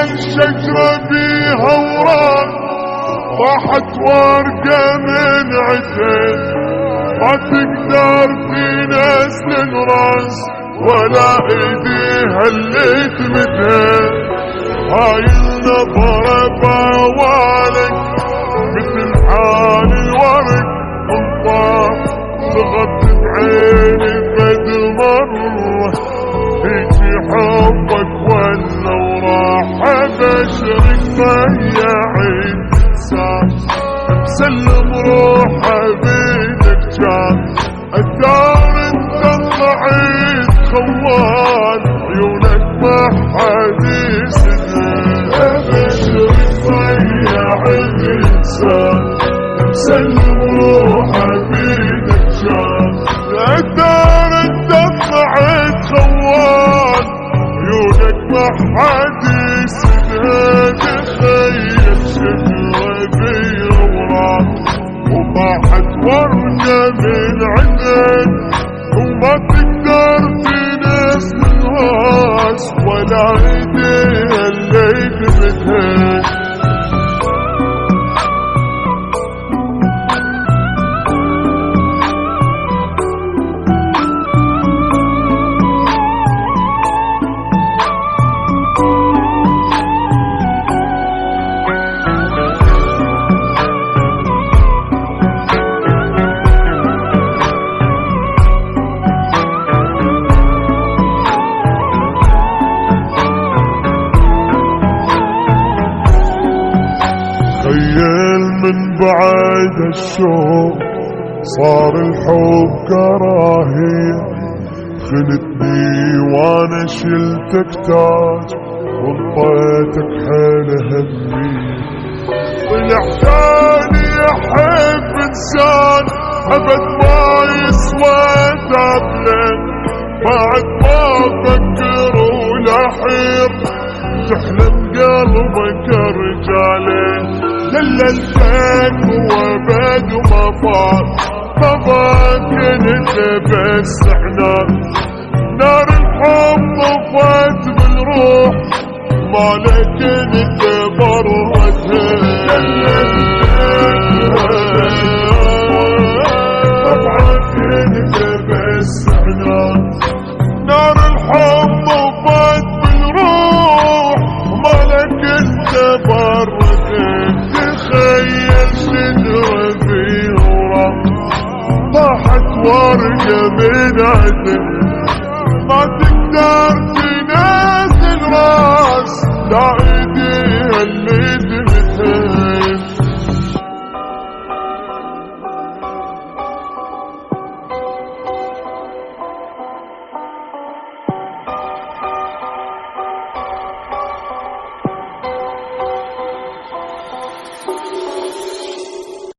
الشجرة بيها وراء، طاحت ورقة من عتين ما تقدر تنزل الراس ولا ايديها اللي تمدها. هاي النظرة بوالك مثل حال الورد انطاف، صغت بعيني قد مرة يجي حبك ولا وراح بشرك ضيع انسان. مسلم روحه بيدك كان الدار انت طلعت خوان، عيونك ما حد يسدها بشرك ضيع الانسان. مسلم روحه بيدك كان الدار انت طلعت خوان، عيونك ما حد يسدها. تخيل شجرة بيها وراء وطاحت ورقة من عندك وما تقدر تنزل الراس ولا ايديها اللي تمدها. تخيل من بعد الشوق صار الحب كراهية، خنتني وانا شلتك تاج وانطيتك حيل همية. طلع ثاني احب انسان ابد ما يسوى دبله، بعد ما افكر ولا حير تحلم قلبك رجاله. دللتك وابد وما فات طبعك انت بس عنان، نار الحب طفت بالروح مالك انت برتها. دللتك طبعك انت بس عنان، نار الحب طفت بالروح مالك انت برتها. تخيل شجرة بيها وراء طاحت ورقة من عندك ما تقدر تنزل راس لا ايديها اللي